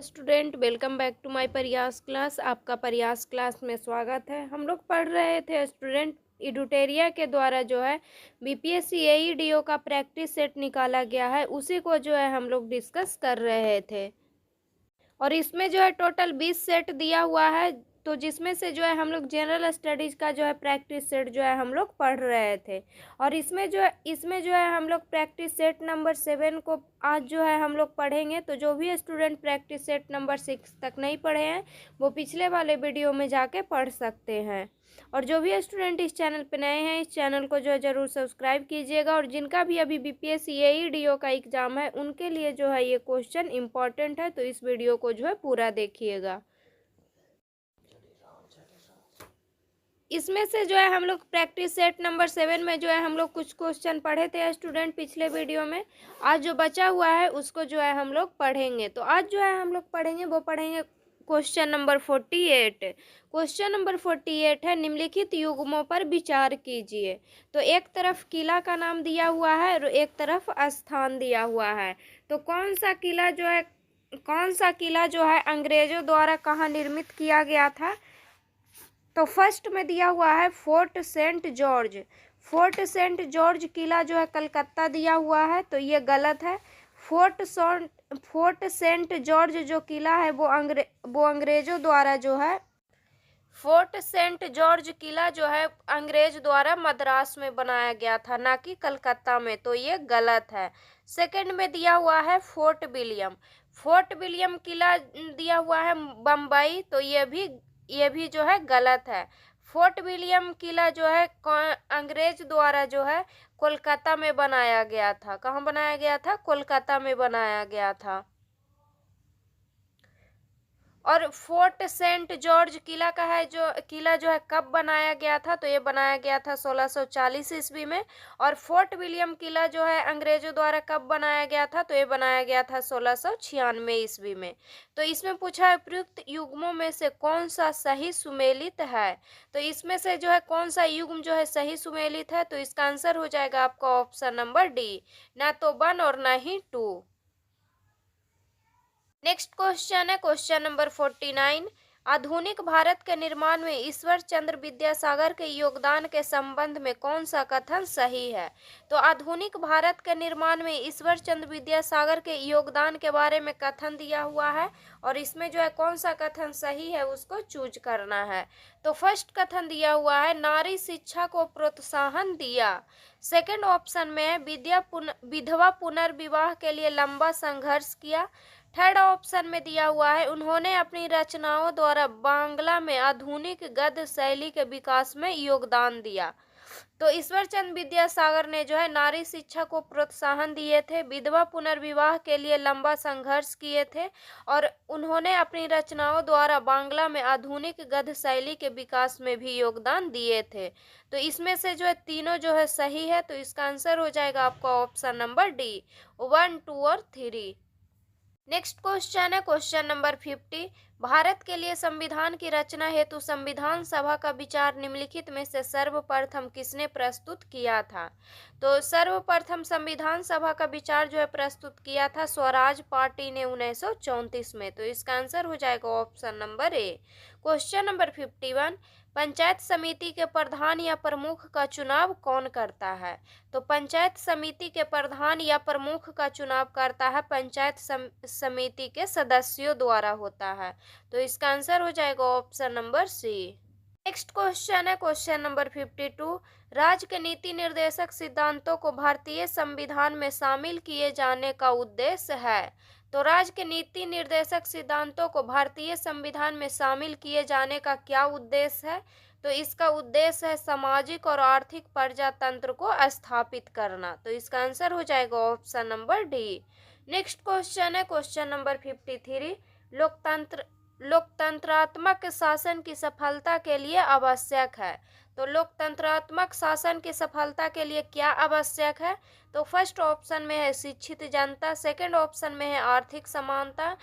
Student welcome back to my Prayas class. आपका Prayas class में स्वागत है। हम लोग पढ़ रहे थे स्टूडेंट इडुटेरिया के द्वारा जो है बीपीएससी एईडीओ का प्रैक्टिस सेट निकाला गया है, उसी को जो है हम लोग डिस्कस कर रहे थे। और इसमें जो है टोटल 20 सेट दिया हुआ है, तो जिसमें से जो है हम लोग जनरल स्टडीज का जो है प्रैक्टिस सेट जो है हम लोग पढ़ रहे थे। और इसमें जो है हम लोग प्रैक्टिस सेट नंबर 7 को आज जो है हम लोग पढ़ेंगे। तो जो भी स्टूडेंट प्रैक्टिस सेट नंबर 6 तक नहीं पढ़े हैं वो पिछले वाले वीडियो में जाके पढ़ सकते हैं। और जो भी स्टूडेंट इस चैनल पे नए हैं, इस चैनल को जो है ज़रूर सब्सक्राइब कीजिएगा। और जिनका भी अभी बीपीएससी एईडीओ का एग्ज़ाम है उनके लिए जो है ये क्वेश्चन इम्पॉर्टेंट है, तो इस वीडियो को जो है पूरा देखिएगा। इसमें से जो है हम लोग प्रैक्टिस सेट नंबर 7 में जो है हम लोग कुछ क्वेश्चन पढ़े थे स्टूडेंट पिछले वीडियो में। आज जो बचा हुआ है उसको जो है हम लोग पढ़ेंगे। तो आज जो है हम लोग पढ़ेंगे क्वेश्चन नंबर 48। क्वेश्चन नंबर 48 है, निम्नलिखित युग्मों पर विचार कीजिए। तो एक तरफ किला का नाम दिया हुआ है और एक तरफ स्थान दिया हुआ है। तो कौन सा किला जो है अंग्रेजों द्वारा कहाँ निर्मित किया गया था? तो फर्स्ट में दिया हुआ है fort saint George. Fort saint George किला जो है कलकत्ता दिया हुआ है, तो ये गलत है। फोर्ट सेंट जॉर्ज जो किला है वो अंग्रेजों द्वारा जो है फोर्ट सेंट जॉर्ज किला जो है अंग्रेज द्वारा मद्रास में बनाया गया था, ना कि कलकत्ता में, तो ये गलत है। सेकंड में दिया हुआ है फोर्ट विलियम। फोर्ट विलियम किला दिया हुआ है बम्बई, तो ये भी जो है गलत है। फोर्ट विलियम किला जो है अंग्रेज द्वारा जो है कोलकाता में बनाया गया था। कहाँ बनाया गया था? कोलकाता में बनाया गया था। और फोर्ट सेंट जॉर्ज किला जो है कब बनाया गया था? तो ये बनाया गया था 1640 ईस्वी में। और फोर्ट विलियम किला जो है अंग्रेजों द्वारा कब बनाया गया था? तो ये बनाया गया था 1696 ईस्वी में। तो इसमें पूछा है उपयुक्त युग्मों में से कौन सा सही सुमेलित है। तो इसमें से जो है कौन सा युग्म जो है सही सुमेलित है? तो इसका आंसर हो जाएगा आपका ऑप्शन नंबर डी, ना तो 1 और ना ही 2। नेक्स्ट क्वेश्चन है क्वेश्चन नंबर 49। आधुनिक भारत के निर्माण में ईश्वर चंद्र विद्यासागर के योगदान के संबंध में कौन सा कथन सही है? तो आधुनिक भारत के निर्माण में ईश्वर चंद्र विद्यासागर के योगदान के बारे में कथन दिया हुआ है, और इसमें जो है कौन सा कथन सही है उसको चूज करना है। तो फर्स्ट कथन दिया हुआ है, नारी शिक्षा को प्रोत्साहन दिया। सेकंड ऑप्शन में है, विधवा पुनर्विवाह के लिए लंबा संघर्ष किया। थर्ड ऑप्शन में दिया हुआ है, उन्होंने अपनी रचनाओं द्वारा बांग्ला में आधुनिक गद्य शैली के विकास में योगदान दिया। तो ईश्वरचंद विद्यासागर ने जो है नारी शिक्षा को प्रोत्साहन दिए थे, विधवा पुनर्विवाह के लिए लंबा संघर्ष किए थे, और उन्होंने अपनी रचनाओं द्वारा बांग्ला में आधुनिक गद्य शैली के विकास में भी योगदान दिए थे। तो इसमें से जो है तीनों जो है सही है, तो इसका आंसर हो जाएगा आपका ऑप्शन नंबर डी, 1, 2 और 3। नेक्स्ट क्वेश्चन है क्वेश्चन नंबर 50। भारत के लिए संविधान की रचना हेतु संविधान सभा का विचार निम्नलिखित में से सर्वप्रथम किसने प्रस्तुत किया था? तो सर्वप्रथम संविधान सभा का विचार जो है प्रस्तुत किया था स्वराज पार्टी ने 1934 में। तो इसका आंसर हो जाएगा option number A. Question number 51। Panchayat समिति के प्रधान या प्रमुख का चुनाव कौन करता है? तो पंचायत समिति के प्रधान या प्रमुख का चुनाव करता है पंचायत समिति के सदस्यों द्वारा होता है। तो इसका आंसर हो जाएगा option number C. Next question है क्वेश्चन नंबर 52। राज्य के नीति निर्देशक सिद्धांतों को भारतीय संविधान में शामिल किए जाने का उद्देश्य है। तो राज्य के नीति निर्देशक सिद्धांतों को भारतीय संविधान में शामिल किए जाने का क्या उद्देश्य है? तो इसका उद्देश्य है सामाजिक और आर्थिक प्रजातंत्र को स्थापित करना। तो इसका आंसर हो जाएगा option number D. Next question है क्वेश्चन नंबर 53। लोकतंत्रात्मक शासन की सफलता के लिए आवश्यक है। तो लोकतंत्रात्मक शासन की सफलता के लिए क्या आवश्यक है? तो फर्स्ट ऑप्शन में है शिक्षित जनता, सेकंड ऑप्शन में है आर्थिक समानता,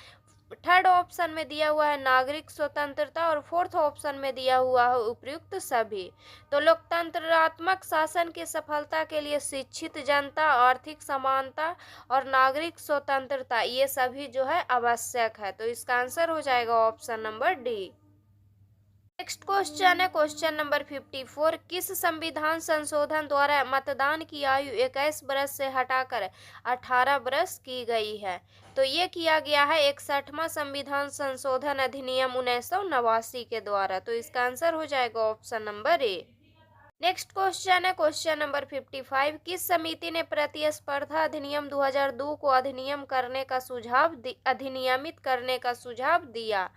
थर्ड ऑप्शन में दिया हुआ है नागरिक स्वतंत्रता और फोर्थ ऑप्शन में दिया हुआ है उपयुक्त सभी। तो लोकतंत्रात्मक शासन की सफलता के लिए शिक्षित जनता, आर्थिक समानता और नागरिक स्वतंत्रता ये सभी जो है आवश्यक है। तो इसका आंसर हो जाएगा option number D. Next question है क्वेश्चन नंबर 54। किस संविधान संशोधन द्वारा मतदान की आयु 21 वर्ष से हटाकर 18 वर्ष की गई है? तो ये किया गया है 61वां संविधान संशोधन अधिनियम 1989 के द्वारा। तो इसका आंसर हो जाएगा option number A. Next question है क्वेश्चन नंबर 55। किस समिति ने प्रतिस्पर्धा अधिनियम 2002 को अधिनियमित करने का सुझाव दिया?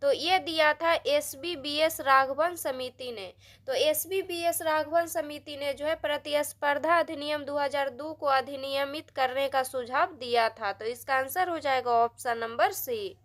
तो ये दिया था SBBS राघवन समिति ने। तो SBBS राघवन समिति ने जो है प्रतिस्पर्धा अधिनियम 2002 को अधिनियमित करने का सुझाव दिया था। तो इसका आंसर हो जाएगा option number C.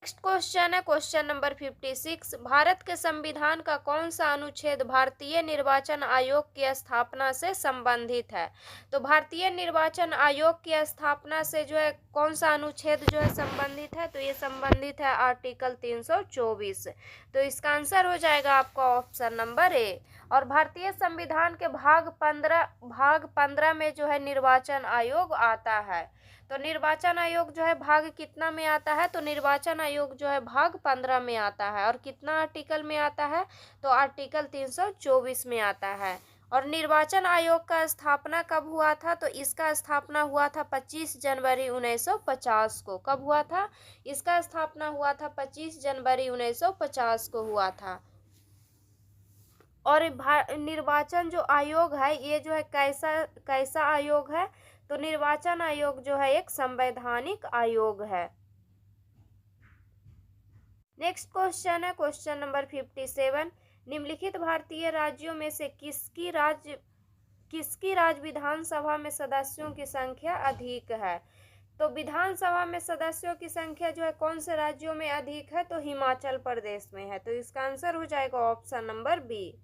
Next question है क्वेश्चन नंबर 56। भारत के संविधान का कौन सा अनुच्छेद भारतीय निर्वाचन आयोग की स्थापना से संबंधित है? तो भारतीय निर्वाचन आयोग की स्थापना से जो है कौन सा अनुच्छेद जो है संबंधित है? तो ये संबंधित है आर्टिकल 324। तो इसका आंसर हो जाएगा आपका ऑप्शन नंबर ए। और भारतीय संविधान के भाग 15 में जो है निर्वाचन आयोग आता है। तो निर्वाचन आयोग जो है भाग कितना में आता है? तो निर्वाचन आयोग जो है भाग 15 में आता है। और कितना आर्टिकल में आता है? तो आर्टिकल 324 में आता है। और निर्वाचन आयोग का स्थापना कब हुआ था? तो इसका स्थापना हुआ था 25 जनवरी 1950 को। कब हुआ था? इसका स्थापना हुआ था 25 जनवरी 1950 को हुआ था। और निर्वाचन जो आयोग है ये जो है कैसा आयोग है? तो निर्वाचन आयोग जो है एक संवैधानिक आयोग है। नेक्स्ट क्वेश्चन है क्वेश्चन नंबर 57। निम्नलिखित भारतीय राज्यों में से किसकी राज्य विधानसभा में सदस्यों की संख्या अधिक है? तो विधानसभा में सदस्यों की संख्या जो है कौन से राज्यों में अधिक है? तो हिमाचल प्रदेश में है। तो इसका आंसर हो जाएगा option number B.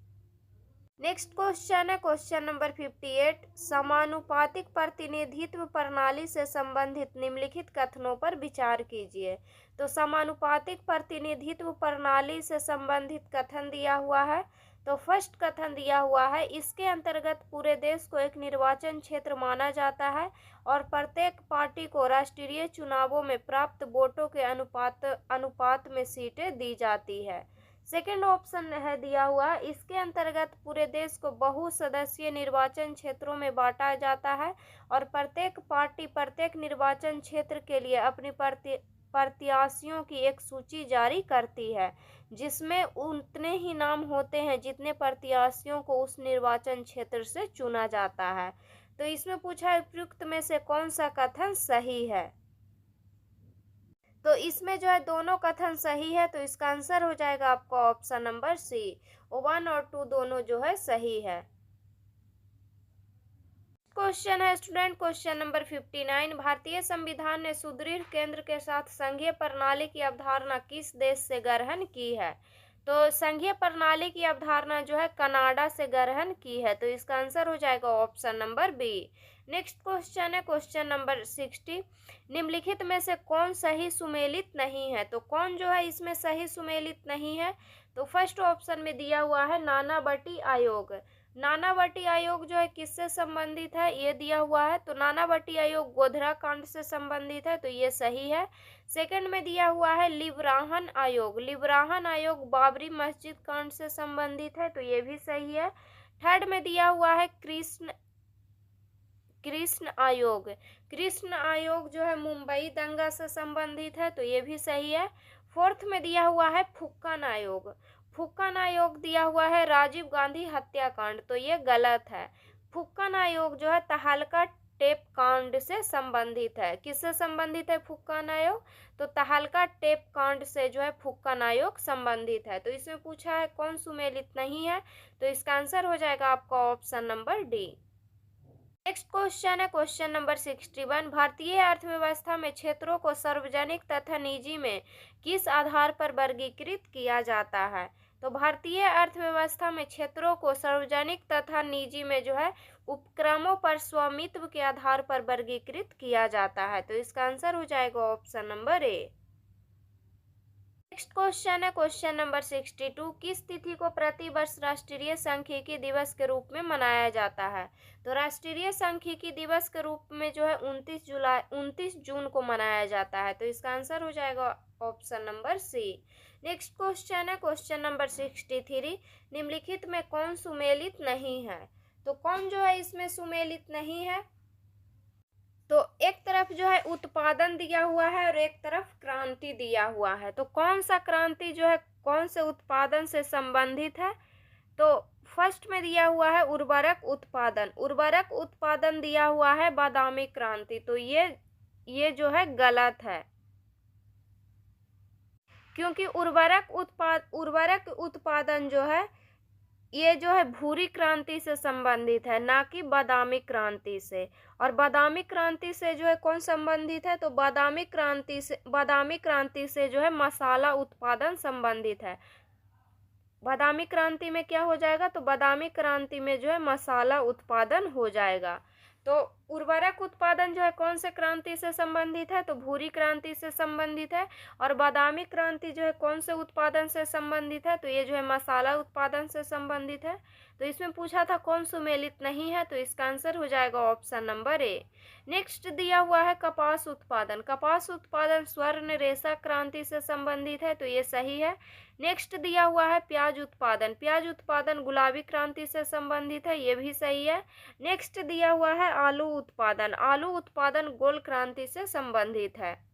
Next question है क्वेश्चन नंबर 58। समानुपातिक प्रतिनिधित्व प्रणाली से संबंधित निम्नलिखित कथनों पर विचार कीजिए। तो समानुपातिक प्रतिनिधित्व प्रणाली से संबंधित कथन दिया हुआ है। तो फर्स्ट कथन दिया हुआ है, इसके अंतर्गत पूरे देश को एक निर्वाचन क्षेत्र माना जाता है और प्रत्येक पार्टी को राष्ट्रीय चुनावों में प्राप्त वोटों के अनुपात में सीटें दी जाती है। सेकेंड ऑप्शन है दिया हुआ, इसके अंतर्गत पूरे देश को बहुसदस्यीय निर्वाचन क्षेत्रों में बांटा जाता है और प्रत्येक पार्टी प्रत्येक निर्वाचन क्षेत्र के लिए अपनी प्रत्याशियों की एक सूची जारी करती है, जिसमें उतने ही नाम होते हैं जितने प्रत्याशियों को उस निर्वाचन क्षेत्र से चुना जाता है। तो इसमें पूछा है उपयुक्त में से कौन सा कथन सही है? तो इसमें जो है दोनों कथन सही है। तो इसका आंसर हो जाएगा आपका ऑप्शन नंबर सी। 1 और 2 दोनों जो है सही है। क्वेश्चन है स्टूडेंट क्वेश्चन नंबर 59। भारतीय संविधान ने सुदृढ़ केंद्र के साथ संघीय प्रणाली की अवधारणा किस देश से ग्रहण की है? तो संघीय प्रणाली की अवधारणा जो है कनाडा से ग्रहण की है। तो इसका आंसर हो जाएगा option number B. Next question है क्वेश्चन नंबर 60। निम्नलिखित में से कौन सही सुमेलित नहीं है? तो कौन जो है इसमें सही सुमेलित नहीं है? तो फर्स्ट ऑप्शन में दिया हुआ है नानावटी आयोग। नानावटी आयोग जो है किससे संबंधित है ये दिया हुआ है। तो नानावटी आयोग गोधरा कांड से संबंधित है। तो ये सही है। सेकंड में दिया हुआ है लिब्राहन आयोग। लिब्राहन आयोग बाबरी मस्जिद कांड से संबंधित है। तो ये भी सही है। थर्ड में दिया हुआ है कृष्ण आयोग। कृष्ण आयोग जो है मुंबई दंगा से संबंधित है। तो ये भी सही है। फोर्थ में दिया हुआ है फुक्कन आयोग। फुक्कन आयोग दिया हुआ है राजीव गांधी हत्याकांड। तो ये गलत है। फुक्कन आयोग जो है तहलका टेप कांड से संबंधित है। किससे संबंधित है फुक्कन आयोग? तो तहलका टेप कांड से जो है फुक्कन आयोग संबंधित है। तो इसमें पूछा है कौन सुमेलित नहीं है? तो इसका आंसर हो जाएगा आपका option number D. Next question है क्वेश्चन नंबर 61। भारतीय अर्थव्यवस्था में क्षेत्रों को सार्वजनिक तथा निजी में किस आधार पर वर्गीकृत किया जाता है? तो भारतीय अर्थव्यवस्था में क्षेत्रों को सार्वजनिक तथा निजी में जो है उपक्रमों पर स्वामित्व के आधार पर वर्गीकृत किया जाता है। तो इसका आंसर हो जाएगा option number A. Next question है क्वेश्चन नंबर 62। किस तिथि को प्रति वर्ष राष्ट्रीय सांख्यिकी दिवस के रूप में मनाया जाता है? तो राष्ट्रीय सांख्यिकी दिवस के रूप में जो है 29 जून को मनाया जाता है। तो इसका आंसर हो जाएगा option number C. Next question है क्वेश्चन नंबर 63। निम्नलिखित में कौन सुमेलित नहीं है? तो कौन जो है इसमें सुमेलित नहीं है? तो एक तरफ जो है उत्पादन दिया हुआ है और एक तरफ क्रांति दिया हुआ है। तो कौन सा क्रांति जो है कौन से उत्पादन से संबंधित है? तो फर्स्ट में दिया हुआ है उर्वरक उत्पादन। उर्वरक उत्पादन दिया हुआ है बादामी क्रांति। तो ये जो है गलत है, क्योंकि उर्वरक उत्पादन जो है ये जो है भूरी क्रांति से संबंधित है, ना कि बादामी क्रांति से। और बादामी क्रांति से जो है कौन संबंधित है? तो बादामी क्रांति से जो है मसाला उत्पादन संबंधित है। बादामी क्रांति में क्या हो जाएगा? तो बादामी क्रांति में जो है मसाला उत्पादन हो जाएगा। तो उर्वरक उत्पादन जो है कौन से क्रांति से संबंधित है? तो भूरी क्रांति से संबंधित है। और बादामी क्रांति जो है कौन से उत्पादन से संबंधित है? तो ये जो है मसाला उत्पादन से संबंधित है। तो इसमें पूछा था कौन सुमेलित नहीं है, तो इसका आंसर हो जाएगा ऑप्शन नंबर ए। नेक्स्ट दिया हुआ है कपास उत्पादन। कपास उत्पादन स्वर्ण रेशा क्रांति से संबंधित है, तो ये सही है। नेक्स्ट दिया हुआ है प्याज उत्पादन। प्याज उत्पादन गुलाबी क्रांति से संबंधित है, ये भी सही है। नेक्स्ट दिया हुआ है आलू उत्पादन। आलू उत्पादन गोल क्रांति से संबंधित है।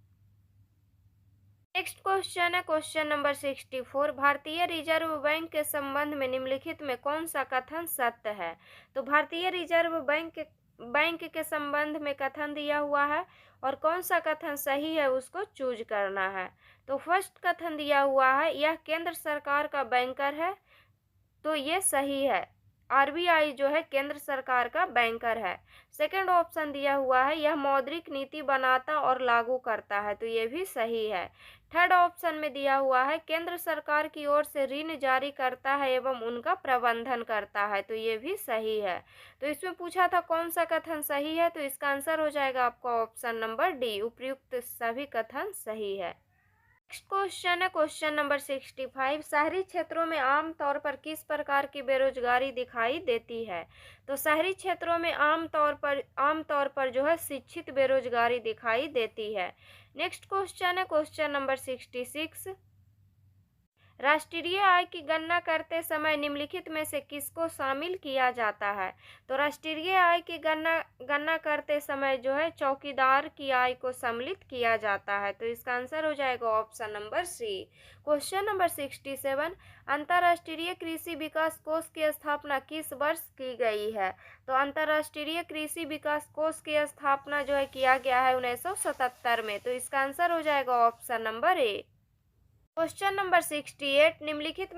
नेक्स्ट क्वेश्चन है क्वेश्चन नंबर 64। भारतीय रिजर्व बैंक के संबंध में निम्नलिखित में कौन सा कथन सत्य है? तो भारतीय रिजर्व बैंक के संबंध में कथन दिया हुआ है और कौन सा कथन सही है उसको चूज करना है। तो फर्स्ट कथन दिया हुआ है यह केंद्र सरकार का बैंकर है, तो ये सही है। आरबीआई जो है केंद्र सरकार का बैंकर है। सेकंड ऑप्शन दिया हुआ है यह मौद्रिक नीति बनाता और लागू करता है, तो ये भी सही है। थर्ड ऑप्शन में दिया हुआ है केंद्र सरकार की ओर से ऋण जारी करता है एवं उनका प्रबंधन करता है, तो ये भी सही है। तो इसमें पूछा था कौन सा कथन सही है, तो इसका आंसर हो जाएगा आपका ऑप्शन नंबर डी। उपर्युक्त सभी कथन सही है। नेक्स्ट क्वेश्चन है क्वेश्चन नंबर 65। शहरी क्षेत्रों में आमतौर पर किस प्रकार की बेरोजगारी दिखाई देती है? तो शहरी क्षेत्रों में आमतौर पर जो है शिक्षित बेरोजगारी दिखाई देती है। नेक्स्ट क्वेश्चन है क्वेश्चन नंबर 66। राष्ट्रीय आय की गणना करते समय निम्नलिखित में से किसको शामिल किया जाता है? तो राष्ट्रीय आय की गणना करते समय जो है चौकीदार की आय को सम्मिलित किया जाता है, तो इसका आंसर हो जाएगा option number C. Question number 67। अंतर्राष्ट्रीय कृषि विकास कोष की स्थापना किस वर्ष की गई है? तो अंतर्राष्ट्रीय कृषि विकास कोष की स्थापना जो है किया गया है 1977 में, तो इसका आंसर हो जाएगा option number A. Question number 68। निम्नलिखित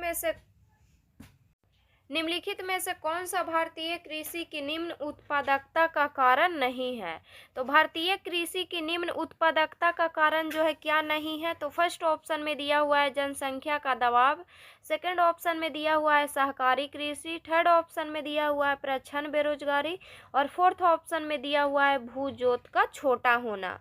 में से कौन सा भारतीय कृषि की निम्न उत्पादकता का कारण नहीं है? तो भारतीय कृषि की निम्न उत्पादकता का कारण जो है क्या नहीं है? तो फर्स्ट ऑप्शन में दिया हुआ है जनसंख्या का दबाव। सेकंड ऑप्शन में दिया हुआ है सहकारी कृषि। थर्ड ऑप्शन में दिया हुआ है प्रच्छन्न बेरोजगारी। और फोर्थ ऑप्शन में दिया हुआ है भूजोत का छोटा होना।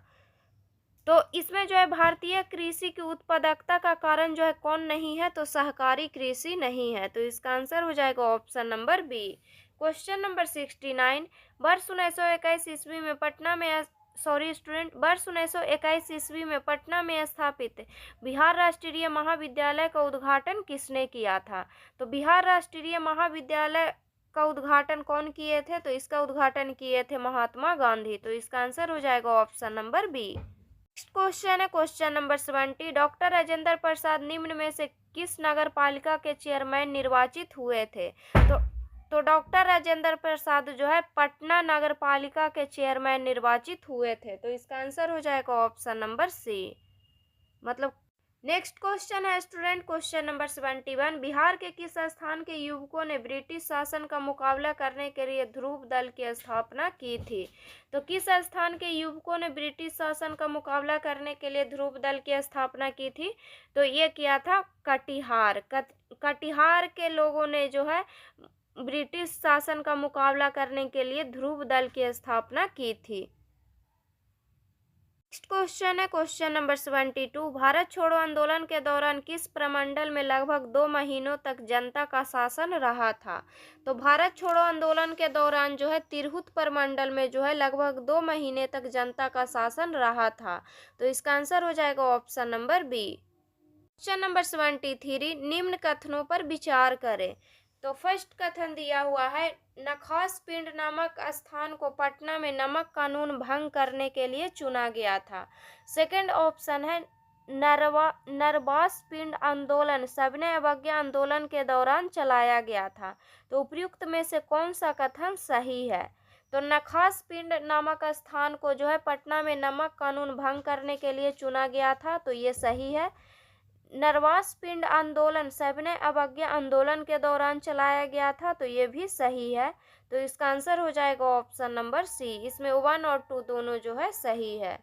तो इसमें जो है भारतीय कृषि की उत्पादकता का कारण जो है कौन नहीं है? तो सहकारी कृषि नहीं है, तो इसका आंसर हो जाएगा option number B. Question number 69। वर्ष 1921 ईस्वी में पटना में स्थापित बिहार राष्ट्रीय महाविद्यालय का उद्घाटन किसने किया था? तो बिहार राष्ट्रीय महाविद्यालय का उद्घाटन कौन किए थे? तो इसका उद्घाटन किए थे महात्मा गांधी, तो इसका आंसर हो जाएगा option number B. Next question है question number 70। Doctor Rajendra Prasad निम्न में से किस नगर पालिका के चेयरमैन निर्वाचित हुए थे? तो डॉक्टर राजेंद्र प्रसाद जो है पटना नगर पालिका के चेयरमैन निर्वाचित हुए थे, तो इसका आंसर हो जाएगा ऑप्शन नंबर सी। मतलब नेक्स्ट क्वेश्चन है स्टूडेंट क्वेश्चन नंबर 71। बिहार के किस स्थान के युवकों ने ब्रिटिश शासन का मुकाबला करने के लिए ध्रुव दल की स्थापना की थी? तो किस स्थान के युवकों ने ब्रिटिश शासन का मुकाबला करने के लिए ध्रुव दल की स्थापना की थी? तो ये किया था कटिहार। कटिहार के लोगों ने जो है ब्रिटिश शासन का मुकाबला करने के लिए ध्रुव दल की स्थापना की थी। नेक्स्ट क्वेश्चन है क्वेश्चन नंबर 72। भारत छोड़ो आंदोलन के दौरान किस प्रमंडल में लगभग 2 महीनों तक जनता का शासन रहा था? तो भारत छोड़ो आंदोलन के दौरान जो है तिरहुत प्रमंडल में जो है लगभग 2 महीने तक जनता का शासन रहा था। तो इसका आंसर हो जाएगा option number B. Question number 73। निम्न कथनों पर विचार करें। तो फर्स्ट कथन दिया हुआ है, नखास पिंड नामक स्थान को पटना में नमक कानून भंग करने के लिए चुना गया था। सेकंड ऑप्शन है, नरवास पिंड आंदोलन सविनय अवज्ञा आंदोलन के दौरान चलाया गया था। तो उपयुक्त में से कौन सा कथन सही है? तो नखास पिंड नामक स्थान को जो है पटना में नमक कानून भंग करने के लिए चुना गया था, तो ये सही है। नरवास पिंड आंदोलन सविनय अवज्ञा आंदोलन के दौरान चलाया गया था, तो ये भी सही है। तो इसका आंसर हो जाएगा ऑप्शन नंबर सी। इसमें 1 और 2 दोनों जो है सही है।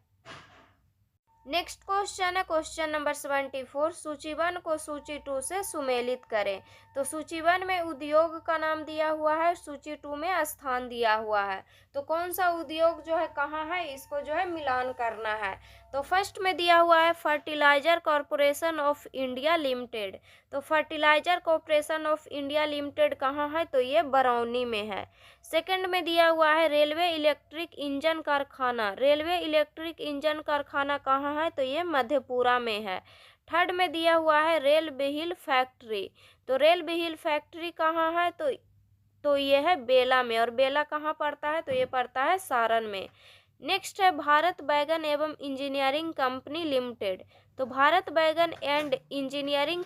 नेक्स्ट क्वेश्चन है क्वेश्चन नंबर 74। सूची 1 को सूची 2 से सुमेलित करें। तो सूची 1 में उद्योग का नाम दिया हुआ है, सूची 2 में स्थान दिया हुआ है। तो कौन सा उद्योग जो है कहाँ है, इसको जो है मिलान करना है। तो फर्स्ट में दिया हुआ है fertilizer corporation of India limited. तो fertilizer corporation of India limited कहाँ है? तो ये बरौनी में है। सेकंड में दिया हुआ है रेलवे इलेक्ट्रिक इंजन कारखाना। रेलवे इलेक्ट्रिक इंजन कारखाना कहाँ है? तो ये मधेपुरा में है। थर्ड में दिया हुआ है रेल व्हील फैक्ट्री। तो रेल व्हील फैक्ट्री कहाँ है? तो ये है बेला में। और बेला कहाँ पड़ता है? तो ये पड़ता है सारण में। नेक्स्ट है भारत बैगन एवं इंजीनियरिंग कंपनी लिमिटेड। तो भारत बैगन एंड इंजीनियरिंग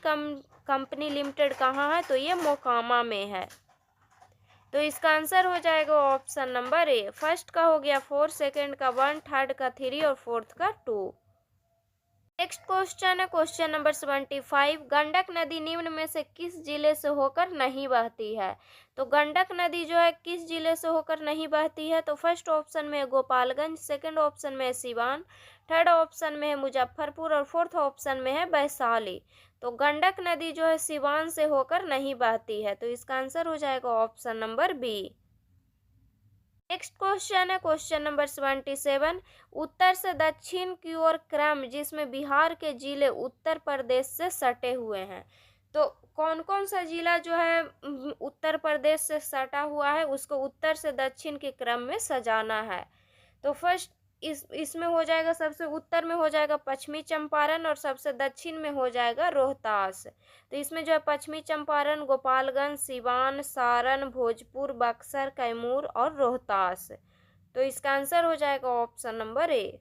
कंपनी लिमिटेड कहाँ है? तो ये मोकामा में है। तो इसका आंसर हो जाएगा ऑप्शन नंबर ए। फर्स्ट का हो गया 4, सेकंड का 1, थर्ड का 3 और फोर्थ का 2। नेक्स्ट क्वेश्चन है क्वेश्चन नंबर 75। गंडक नदी निम्न में से किस जिले से होकर नहीं बहती है? तो गंडक नदी जो है किस जिले से होकर नहीं बहती है? तो फर्स्ट ऑप्शन में है गोपालगंज, सेकंड ऑप्शन में है सिवान, थर्ड ऑप्शन में है मुजफ्फरपुर और फोर्थ ऑप्शन में है वैशाली। तो गंडक नदी जो है सिवान से होकर नहीं बहती है। तो इसका आंसर हो जाएगा option number B. Next question है क्वेश्चन नंबर 77। उत्तर से दक्षिण की ओर क्रम जिसमें बिहार के जिले उत्तर प्रदेश से सटे हुए हैं। तो कौन कौन सा जिला जो है उत्तर प्रदेश से सटा हुआ है, उसको उत्तर से दक्षिण के क्रम में सजाना है। तो फर्स्ट इसमें हो जाएगा, सबसे उत्तर में हो जाएगा पश्चिमी चंपारण और सबसे दक्षिण में हो जाएगा रोहतास। तो इसमें जो है पश्चिमी चंपारण, गोपालगंज, सिवान, सारण, भोजपुर, बक्सर, कैमूर और रोहतास। तो इसका आंसर हो जाएगा option number A.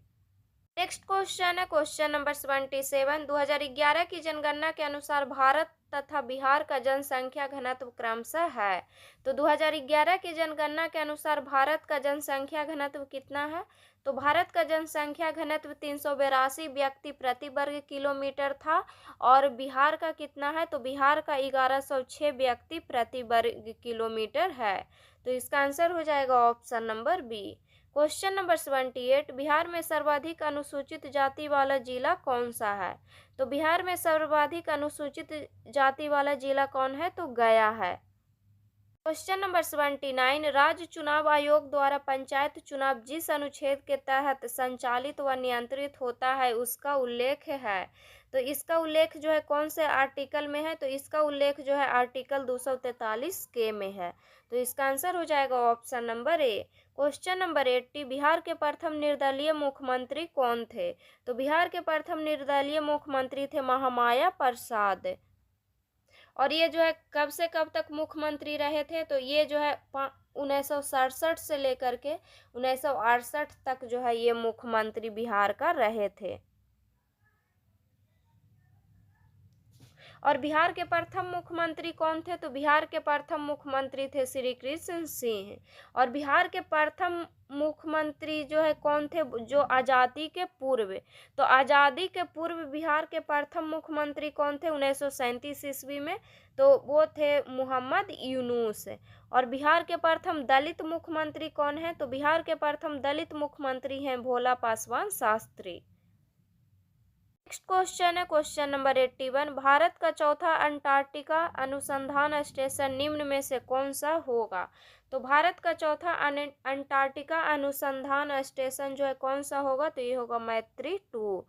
Next question है क्वेश्चन नंबर 77। 2011 की जनगणना के अनुसार भारत तथा बिहार का जनसंख्या घनत्व क्रमशः है। तो 2011 की जनगणना के अनुसार भारत का जनसंख्या घनत्व कितना है? तो भारत का जनसंख्या घनत्व 382 व्यक्ति प्रति वर्ग किलोमीटर था। और बिहार का कितना है? तो बिहार का 1106 व्यक्ति प्रति वर्ग किलोमीटर है। तो इसका आंसर हो जाएगा option number B. Question number 78। Bihar में सर्वाधिक अनुसूचित जाति वाला जिला कौन सा है? तो बिहार में सर्वाधिक अनुसूचित जाति वाला जिला कौन है? तो गया है। Question number 79। राज्य चुनाव आयोग द्वारा पंचायत चुनाव जिस अनुच्छेद के तहत संचालित व नियंत्रित होता है उसका उल्लेख है। तो इसका उल्लेख जो है कौन से आर्टिकल में है? तो इसका उल्लेख जो है आर्टिकल 243 के में है। तो इसका आंसर हो जाएगा option number A. Question number 80। Bihar के प्रथम निर्दलीय मुख्यमंत्री कौन थे? तो बिहार के प्रथम निर्दलीय मुख्यमंत्री थे महामाया प्रसाद। और ये जो है कब से कब तक मुख्यमंत्री रहे थे? तो ये जो है 1967 से लेकर के 1968 तक जो है ये मुख्यमंत्री बिहार का रहे थे। और बिहार के प्रथम मुख्यमंत्री कौन थे? तो बिहार के प्रथम मुख्यमंत्री थे श्री कृष्ण सिंह। और बिहार के प्रथम मुख्यमंत्री जो है कौन थे? जो आज़ादी के पूर्व। तो आज़ादी के पूर्व बिहार के प्रथम मुख्यमंत्री कौन थे 1937 ईस्वी में? तो वो थे मोहम्मद यूनुस। और बिहार के प्रथम दलित मुख्यमंत्री कौन है? तो बिहार के प्रथम दलित मुख्यमंत्री हैं भोला पासवान शास्त्री। नेक्स्ट क्वेश्चन है क्वेश्चन नंबर 81। भारत का चौथा अंटार्कटिका अनुसंधान स्टेशन निम्न में से कौन सा होगा? तो भारत का चौथा अंटार्कटिका अनुसंधान स्टेशन जो है कौन सा होगा? तो ये होगा मैत्री-2।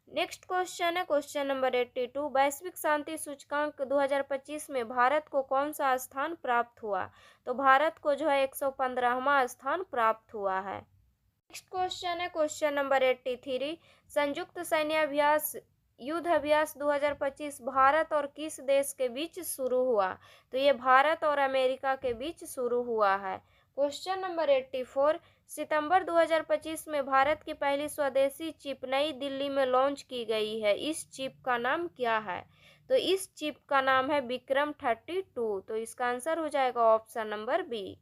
नेक्स्ट क्वेश्चन है क्वेश्चन नंबर 82। वैश्विक शांति सूचकांक 2025 में भारत को कौन सा स्थान प्राप्त हुआ? तो भारत को जो है 115वां स्थान प्राप्त हुआ है। नेक्स्ट क्वेश्चन है क्वेश्चन नंबर 83। संयुक्त सैन्य अभ्यास युद्ध अभ्यास 2025 भारत और किस देश के बीच शुरू हुआ? तो ये भारत और अमेरिका के बीच शुरू हुआ है। Question number 84। सितंबर 2025 में भारत की पहली स्वदेशी चिप नई दिल्ली में लॉन्च की गई है। इस चिप का नाम क्या है? तो इस चिप का नाम है विक्रम 32। तो इसका आंसर हो जाएगा option number B.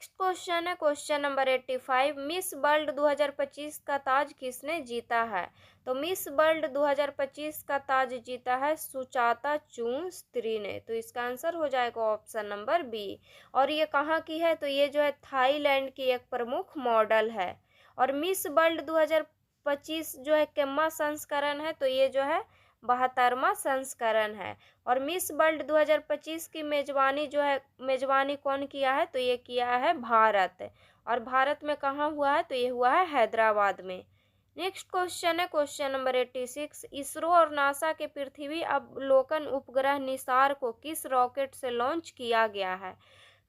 Next question है क्वेश्चन नंबर 85। मिस वर्ल्ड 2025 का ताज किसने जीता है? तो मिस वर्ल्ड 2025 का ताज जीता है सुचाता चुंग स्त्री ने। तो इसका आंसर हो जाएगा ऑप्शन नंबर बी। और ये कहाँ की है? तो ये जो है थाईलैंड की एक प्रमुख मॉडल है। और मिस वर्ल्ड 2025 जो है कितना संस्करण है? तो ये जो है 72वां संस्करण है। और मिस वर्ल्ड 2025 की मेजबानी कौन किया है? तो ये किया है भारत। और भारत में कहाँ हुआ है? तो ये हुआ है हैदराबाद में। नेक्स्ट क्वेश्चन है क्वेश्चन नंबर 86। इसरो और नासा के पृथ्वी अवलोकन उपग्रह निसार को किस रॉकेट से लॉन्च किया गया है?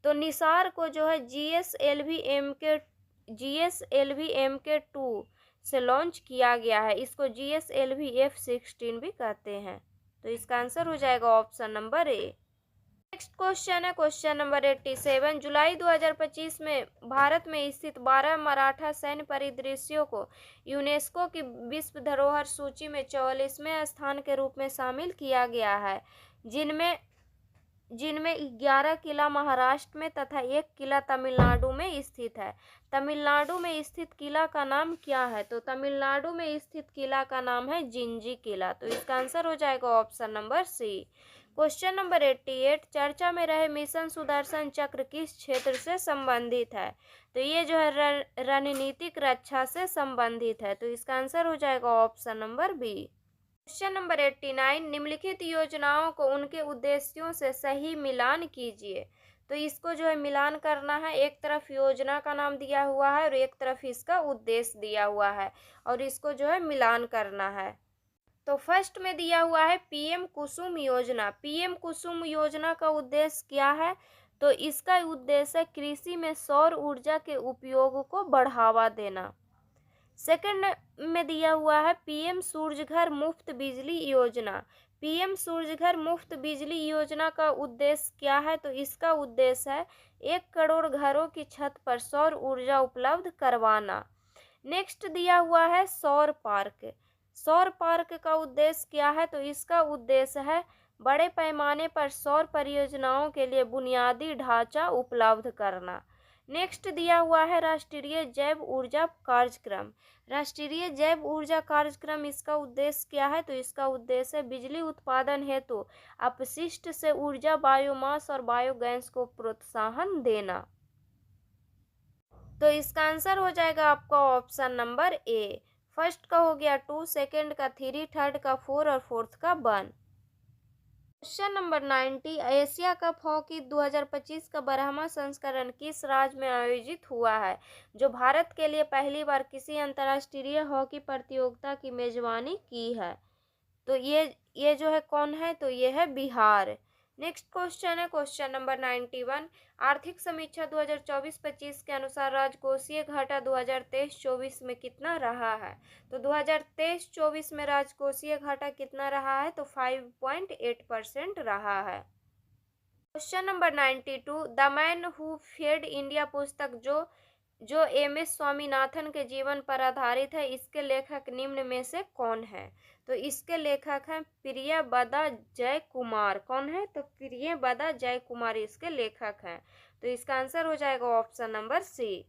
तो निसार को जो है GSLV-MK2 से लॉन्च किया गया है। इसको GSLV F-16 भी कहते हैं। तो इसका आंसर हो जाएगा option number A. Next question है क्वेश्चन नंबर 87। जुलाई 2025 में भारत में स्थित 12 मराठा सैन्य परिदृश्यों को यूनेस्को की विश्व धरोहर सूची में 44वें स्थान के रूप में शामिल किया गया है, जिनमें 11 किला महाराष्ट्र में तथा 1 किला तमिलनाडु में स्थित है। तमिलनाडु में स्थित किला का नाम क्या है? तो तमिलनाडु में स्थित किला का नाम है जिंजी किला। तो इसका आंसर हो जाएगा option number C. Question number 88। चर्चा में रहे मिशन सुदर्शन चक्र किस क्षेत्र से संबंधित है? तो ये जो है रणनीतिक रक्षा से संबंधित है। तो इसका आंसर हो जाएगा option number B. Question number 89। निम्नलिखित योजनाओं को उनके उद्देश्यों से सही मिलान कीजिए। तो इसको जो है मिलान करना है। एक तरफ योजना का नाम दिया हुआ है और एक तरफ इसका उद्देश्य दिया हुआ है और इसको जो है मिलान करना है। तो फर्स्ट में दिया हुआ है पीएम कुसुम योजना। पीएम कुसुम योजना का उद्देश्य क्या है? तो इसका उद्देश्य कृषि में सौर ऊर्जा के उपयोग को बढ़ावा देना। सेकंड में दिया हुआ है पीएम सूर्यघर मुफ्त बिजली योजना। पीएम सूर्यघर मुफ्त बिजली योजना का उद्देश्य क्या है? तो इसका उद्देश्य है 1 करोड़ घरों की छत पर सौर ऊर्जा उपलब्ध करवाना। नेक्स्ट दिया हुआ है सौर पार्क। सौर पार्क का उद्देश्य क्या है? तो इसका उद्देश्य है बड़े पैमाने पर सौर परियोजनाओं के लिए बुनियादी ढांचा उपलब्ध करना। नेक्स्ट दिया हुआ है राष्ट्रीय जैव ऊर्जा कार्यक्रम। राष्ट्रीय जैव ऊर्जा कार्यक्रम इसका उद्देश्य क्या है? तो इसका उद्देश्य है बिजली उत्पादन हेतु अपशिष्ट से ऊर्जा, बायोमास और बायोगैस को प्रोत्साहन देना। तो इसका आंसर हो जाएगा आपका ऑप्शन नंबर ए। फर्स्ट का हो गया 2, सेकंड का 3, थर्ड का 4 और फोर्थ का 1। Question number 90। Asia cup hockey 2025 का 12वां संस्करण किस राज्य में आयोजित हुआ है, जो भारत के लिए पहली बार किसी अंतर्राष्ट्रीय हॉकी प्रतियोगिता की मेजबानी की है? तो ये जो है कौन है? तो ये है बिहार। नेक्स्ट क्वेश्चन है क्वेश्चन नंबर 91। आर्थिक समीक्षा 2024-25 के अनुसार राजकोषीय घाटा 2023-24 में कितना रहा है? तो 2023-24 में राजकोषीय घाटा कितना रहा है? तो 5.8% रहा है। Question number 92। The man who fed India पुस्तक जो MS स्वामीनाथन के जीवन पर आधारित है, इसके लेखक निम्न में से कौन है? तो इसके लेखक हैं प्रियंबदा जयकुमार। कौन है? तो प्रियंबदा जयकुमार इसके लेखक हैं। तो इसका आंसर हो जाएगा option number C.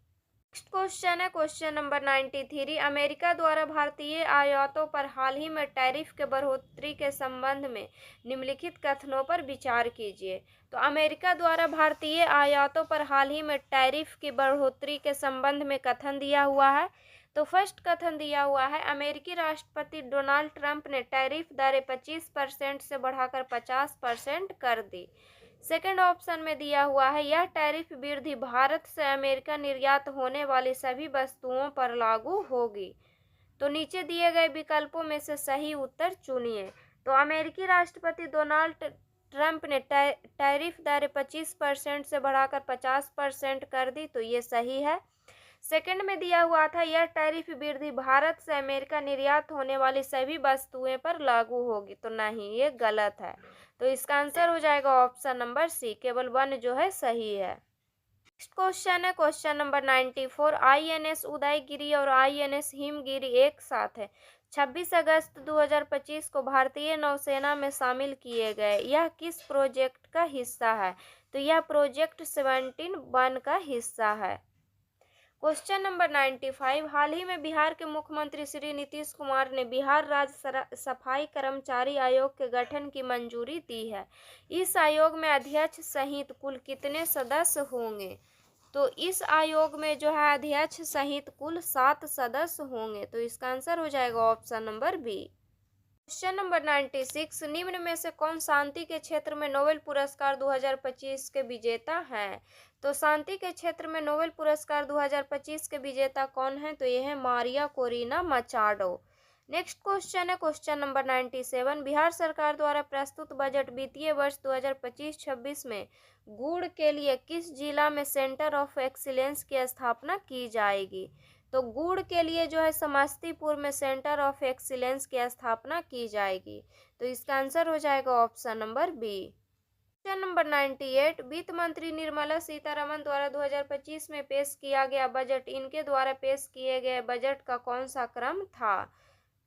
Next question है क्वेश्चन नंबर 93। अमेरिका द्वारा भारतीय आयातों पर हाल ही में टैरिफ के बढ़ोतरी के संबंध में निम्नलिखित कथनों पर विचार कीजिए। तो अमेरिका द्वारा भारतीय आयातों पर हाल ही में टैरिफ की बढ़ोतरी के संबंध में कथन दिया हुआ है। तो फर्स्ट कथन दिया हुआ है, अमेरिकी राष्ट्रपति डोनाल्ड ट्रंप ने टैरिफ दरें 25% से बढ़ाकर 50% कर दी। सेकंड ऑप्शन में दिया हुआ है, यह टैरिफ वृद्धि भारत से अमेरिका निर्यात होने वाली सभी वस्तुओं पर लागू होगी। तो नीचे दिए गए विकल्पों में से सही उत्तर चुनिए। तो अमेरिकी राष्ट्रपति डोनाल्ड ट्रंप ने टैरिफ दरें 25% से बढ़ाकर 50% कर दी, तो ये सही है। सेकंड में दिया हुआ था, यह टैरिफ वृद्धि भारत से अमेरिका निर्यात होने वाली सभी वस्तुएं पर लागू होगी, तो नहीं, ये गलत है। तो इसका आंसर हो जाएगा ऑप्शन नंबर सी, केवल 1 जो है सही है। नेक्स्ट क्वेश्चन है क्वेश्चन नंबर 94। INS उदयगिरी और INS हिमगिरी एक साथ है 26 अगस्त 2025 को भारतीय नौसेना में शामिल किए गए। यह किस प्रोजेक्ट का हिस्सा है? तो यह प्रोजेक्ट 17 का हिस्सा है। Question number 95। हाल ही में बिहार के मुख्यमंत्री श्री नीतीश कुमार ने बिहार राज्य सफाई कर्मचारी आयोग के गठन की मंजूरी दी है। इस आयोग में अध्यक्ष सहित कुल कितने सदस्य होंगे? तो इस आयोग में जो है अध्यक्ष सहित कुल 7 सदस्य होंगे। तो इसका आंसर हो जाएगा option number B. Question number 96। निम्न में से कौन शांति के क्षेत्र में नोबेल पुरस्कार 2025 के विजेता हैं? तो शांति के क्षेत्र में नोबेल पुरस्कार 2025 के विजेता कौन है? तो यह है Maria Corina Machado. Next question है क्वेश्चन नंबर 97। बिहार सरकार द्वारा प्रस्तुत बजट वित्तीय वर्ष 2025-26 में गुड़ के लिए किस जिला में सेंटर ऑफ एक्सीलेंस की स्थापना की जाएगी? तो गुड़ के लिए जो है समस्तीपुर में सेंटर ऑफ एक्सीलेंस की स्थापना की जाएगी। तो इसका आंसर हो जाएगा option number B. Question number 98। वित्त मंत्री निर्मला सीतारमण द्वारा 2025 में पेश किया गया बजट इनके द्वारा पेश किए गए बजट का कौन सा क्रम था?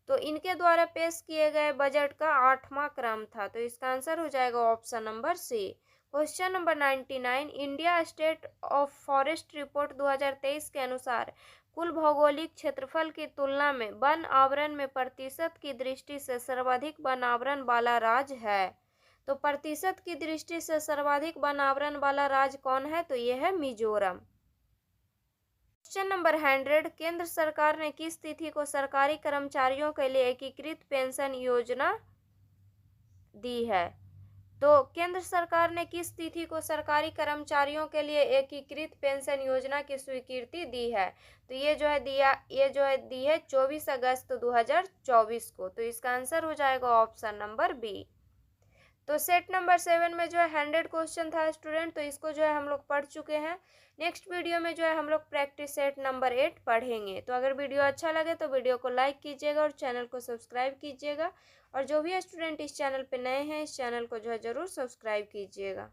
तो इनके द्वारा पेश किए गए बजट का 8वां क्रम था। तो इसका आंसर हो जाएगा option number C. Question number 99। India state of forest report 2023 के अनुसार कुल भौगोलिक क्षेत्रफल की तुलना में वन आवरण में प्रतिशत की दृष्टि से सर्वाधिक वन आवरण वाला राज्य है। तो प्रतिशत की दृष्टि से सर्वाधिक वन आवरण वाला राज्य कौन है? तो यह है मिजोरम। Question number 100। केंद्र सरकार ने किस तिथि को सरकारी कर्मचारियों के लिए एकीकृत पेंशन योजना दी है? तो केंद्र सरकार ने किस तिथि को सरकारी कर्मचारियों के लिए एकीकृत पेंशन योजना की स्वीकृति दी है? तो ये जो है दी है 24 अगस्त 2024 को। तो इसका आंसर हो जाएगा ऑप्शन नंबर बी। तो सेट नंबर 7 में जो है 100 क्वेश्चन था स्टूडेंट, तो इसको जो है हम लोग पढ़ चुके हैं। नेक्स्ट वीडियो में जो है हम लोग प्रैक्टिस सेट नंबर 8 पढ़ेंगे। तो अगर वीडियो अच्छा लगे तो वीडियो को लाइक कीजिएगा और चैनल को सब्सक्राइब कीजिएगा। और जो भी स्टूडेंट इस चैनल पे नए हैं, इस चैनल को जो है ज़रूर सब्सक्राइब कीजिएगा।